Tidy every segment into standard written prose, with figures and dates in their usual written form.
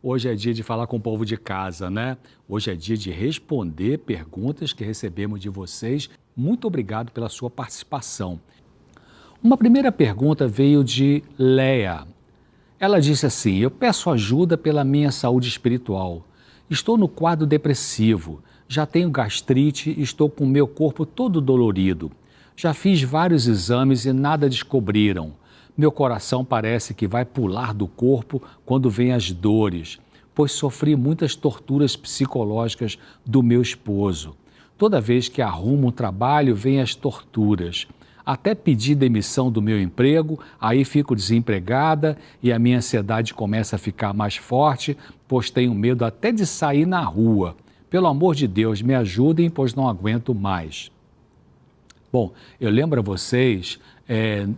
Hoje é dia de falar com o povo de casa, né? Hoje é dia de responder perguntas que recebemos de vocês. Muito obrigado pela sua participação. Uma primeira pergunta veio de Leia. Ela disse assim: eu peço ajuda pela minha saúde espiritual. Estou no quadro depressivo, já tenho gastrite e estou com o meu corpo todo dolorido. Já fiz vários exames e nada descobriram. Meu coração parece que vai pular do corpo quando vem as dores, pois sofri muitas torturas psicológicas do meu esposo. Toda vez que arrumo um trabalho, vem as torturas. Até pedi demissão do meu emprego, aí fico desempregada e a minha ansiedade começa a ficar mais forte, pois tenho medo até de sair na rua. Pelo amor de Deus, me ajudem, pois não aguento mais. Bom, eu lembro a vocês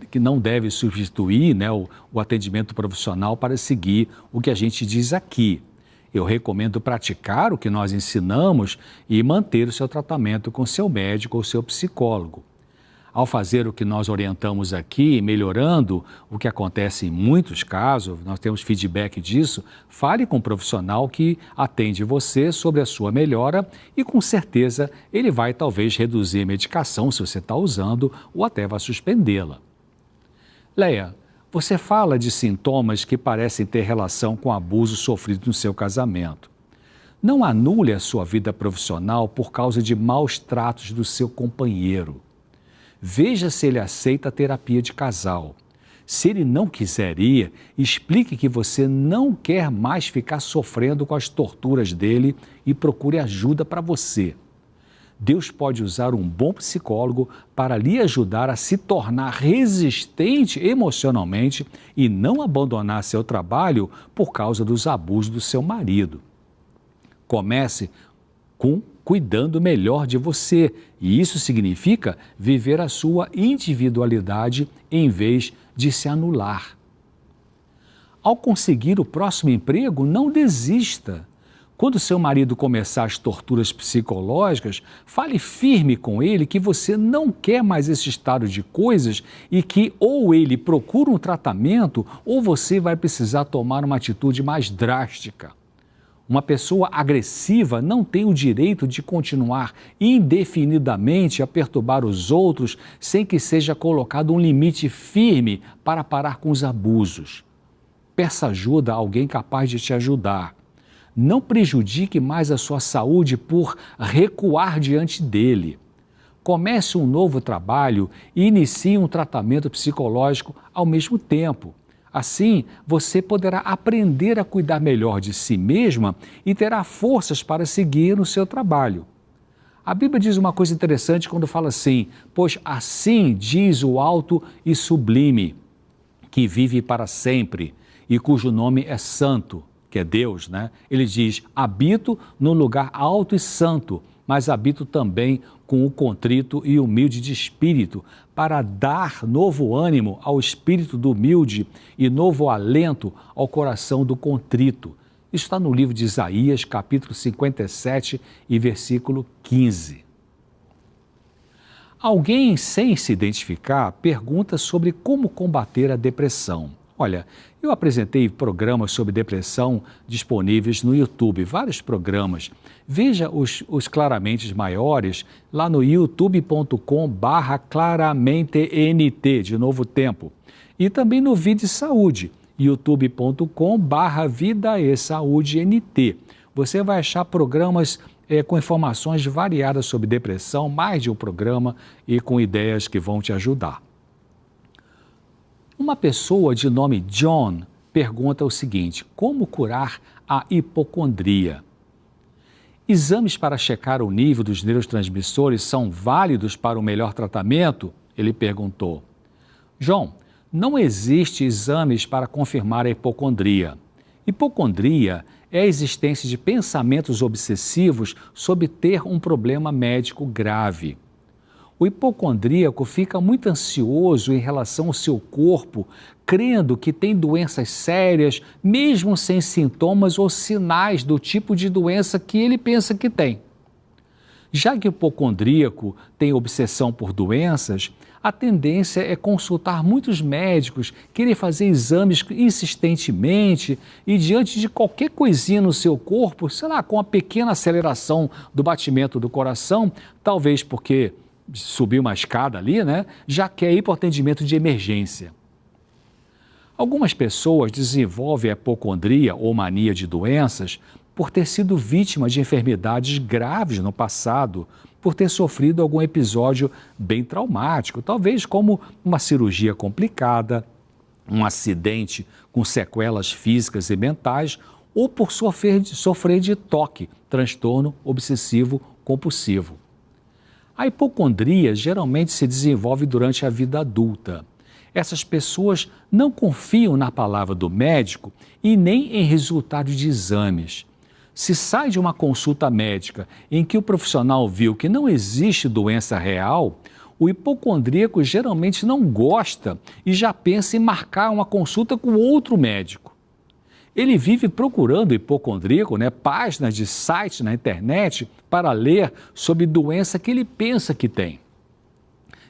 que não deve substituir, né, o atendimento profissional para seguir o que a gente diz aqui. Eu recomendo praticar o que nós ensinamos e manter o seu tratamento com seu médico ou seu psicólogo. Ao fazer o que nós orientamos aqui, melhorando o que acontece em muitos casos, nós temos feedback disso, fale com um profissional que atende você sobre a sua melhora e com certeza ele vai talvez reduzir a medicação se você está usando ou até vai suspendê-la. Leia, você fala de sintomas que parecem ter relação com o abuso sofrido no seu casamento. Não anule a sua vida profissional por causa de maus tratos do seu companheiro. Veja se ele aceita a terapia de casal. Se ele não quiser ir, explique que você não quer mais ficar sofrendo com as torturas dele e procure ajuda para você. Deus pode usar um bom psicólogo para lhe ajudar a se tornar resistente emocionalmente e não abandonar seu trabalho por causa dos abusos do seu marido. Comece cuidando melhor de você, e isso significa viver a sua individualidade em vez de se anular. Ao conseguir o próximo emprego, não desista. Quando seu marido começar as torturas psicológicas, fale firme com ele que você não quer mais esse estado de coisas e que ou ele procura um tratamento ou você vai precisar tomar uma atitude mais drástica. Uma pessoa agressiva não tem o direito de continuar indefinidamente a perturbar os outros sem que seja colocado um limite firme para parar com os abusos. Peça ajuda a alguém capaz de te ajudar. Não prejudique mais a sua saúde por recuar diante dele. Comece um novo trabalho e inicie um tratamento psicológico ao mesmo tempo. Assim, você poderá aprender a cuidar melhor de si mesma e terá forças para seguir no seu trabalho. A Bíblia diz uma coisa interessante quando fala assim: pois assim diz o alto e sublime, que vive para sempre e cujo nome é santo, que é Deus, né? Ele diz: habito no lugar alto e santo, mas habito também com o contrito e humilde de espírito, para dar novo ânimo ao espírito do humilde e novo alento ao coração do contrito. Isso está no livro de Isaías, capítulo 57 e versículo 15. Alguém sem se identificar pergunta sobre como combater a depressão. Olha, eu apresentei programas sobre depressão disponíveis no YouTube, vários programas. Veja os claramente maiores lá no youtube.com/claramentent, de Novo Tempo. E também no Vida e Saúde, youtube.com/Vida e Saúde NT. Você vai achar programas com informações variadas sobre depressão, mais de um programa e com ideias que vão te ajudar. Uma pessoa de nome John pergunta o seguinte: como curar a hipocondria? Exames para checar o nível dos neurotransmissores são válidos para o melhor tratamento? Ele perguntou. John, não existe exames para confirmar a hipocondria. Hipocondria é a existência de pensamentos obsessivos sobre ter um problema médico grave. O hipocondríaco fica muito ansioso em relação ao seu corpo, crendo que tem doenças sérias, mesmo sem sintomas ou sinais do tipo de doença que ele pensa que tem. Já que o hipocondríaco tem obsessão por doenças, a tendência é consultar muitos médicos, querer fazer exames insistentemente e diante de qualquer coisinha no seu corpo, sei lá, com uma pequena aceleração do batimento do coração, talvez porque subiu uma escada ali, né, já quer ir para o atendimento de emergência. Algumas pessoas desenvolvem a hipocondria ou mania de doenças por ter sido vítima de enfermidades graves no passado, por ter sofrido algum episódio bem traumático, talvez como uma cirurgia complicada, um acidente com sequelas físicas e mentais, ou por sofrer de TOC, transtorno obsessivo compulsivo. A hipocondria geralmente se desenvolve durante a vida adulta. Essas pessoas não confiam na palavra do médico e nem em resultados de exames. Se sai de uma consulta médica em que o profissional viu que não existe doença real, o hipocondríaco geralmente não gosta e já pensa em marcar uma consulta com outro médico. Ele vive procurando, o hipocondríaco, páginas de sites na internet para ler sobre doença que ele pensa que tem.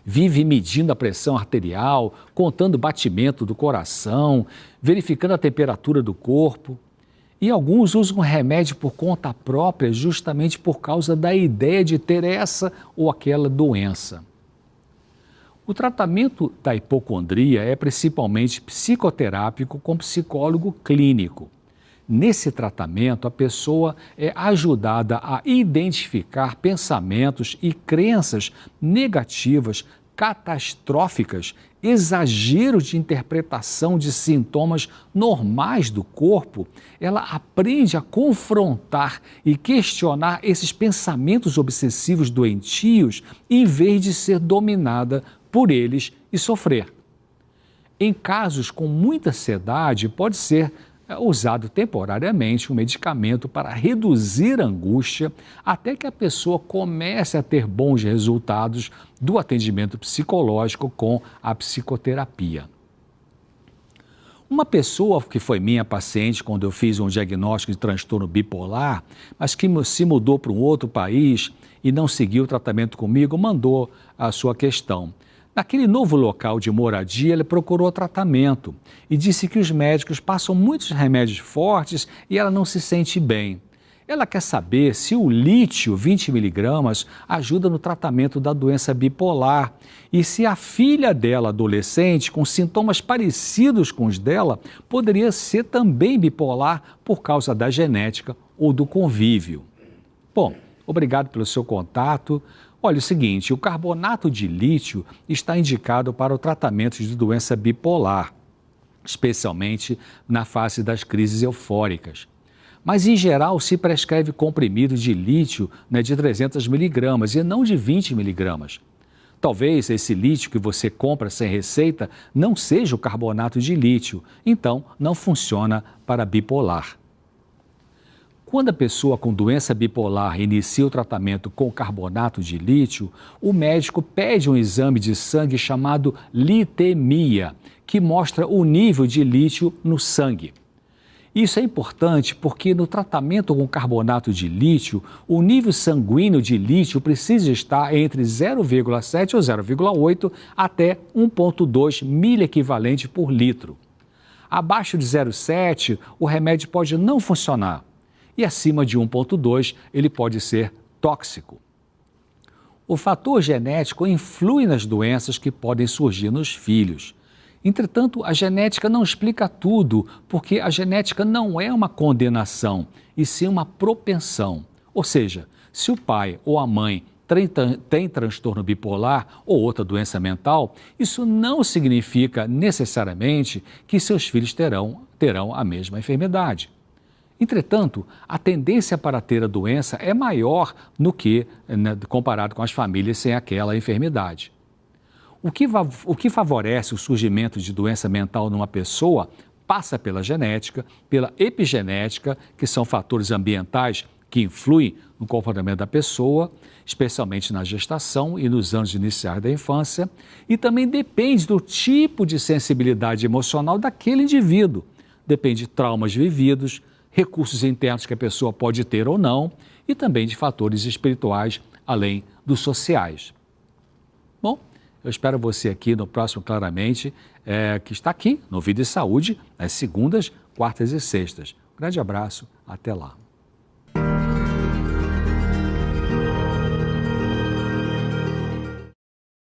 Vive medindo a pressão arterial, contando o batimento do coração, verificando a temperatura do corpo. E alguns usam remédio por conta própria justamente por causa da ideia de ter essa ou aquela doença. O tratamento da hipocondria é principalmente psicoterápico com psicólogo clínico. Nesse tratamento, a pessoa é ajudada a identificar pensamentos e crenças negativas, catastróficas, exageros de interpretação de sintomas normais do corpo. Ela aprende a confrontar e questionar esses pensamentos obsessivos doentios em vez de ser dominada por eles e sofrer. Em casos com muita ansiedade, pode ser usado temporariamente um medicamento para reduzir a angústia até que a pessoa comece a ter bons resultados do atendimento psicológico com a psicoterapia. Uma pessoa que foi minha paciente quando eu fiz um diagnóstico de transtorno bipolar, mas que se mudou para um outro país e não seguiu o tratamento comigo, mandou a sua questão. Naquele novo local de moradia, ele procurou tratamento e disse que os médicos passam muitos remédios fortes e ela não se sente bem. Ela quer saber se o lítio 20 miligramas ajuda no tratamento da doença bipolar e se a filha dela, adolescente, com sintomas parecidos com os dela, poderia ser também bipolar por causa da genética ou do convívio. Bom, obrigado pelo seu contato. Olha, o seguinte, o carbonato de lítio está indicado para o tratamento de doença bipolar, especialmente na fase das crises eufóricas. Mas, em geral, se prescreve comprimido de lítio de 300 miligramas e não de 20 miligramas. Talvez esse lítio que você compra sem receita não seja o carbonato de lítio, então não funciona para bipolar. Quando a pessoa com doença bipolar inicia o tratamento com carbonato de lítio, o médico pede um exame de sangue chamado litemia, que mostra o nível de lítio no sangue. Isso é importante porque no tratamento com carbonato de lítio, o nível sanguíneo de lítio precisa estar entre 0,7 ou 0,8 até 1,2 miliequivalente por litro. Abaixo de 0,7, o remédio pode não funcionar. E acima de 1,2, ele pode ser tóxico. O fator genético influi nas doenças que podem surgir nos filhos. Entretanto, a genética não explica tudo, porque a genética não é uma condenação, e sim uma propensão. Ou seja, se o pai ou a mãe tem transtorno bipolar ou outra doença mental, isso não significa necessariamente que seus filhos terão a mesma enfermidade. Entretanto, a tendência para ter a doença é maior comparado com as famílias sem aquela enfermidade. O que favorece o surgimento de doença mental numa pessoa passa pela genética, pela epigenética, que são fatores ambientais que influem no comportamento da pessoa, especialmente na gestação e nos anos iniciais da infância, e também depende do tipo de sensibilidade emocional daquele indivíduo. Depende de traumas vividos, recursos internos que a pessoa pode ter ou não, e também de fatores espirituais, além dos sociais. Bom, Eu espero você aqui no próximo Claramente, que está aqui no Vida e Saúde, às segundas, quartas e sextas. Grande abraço, até lá.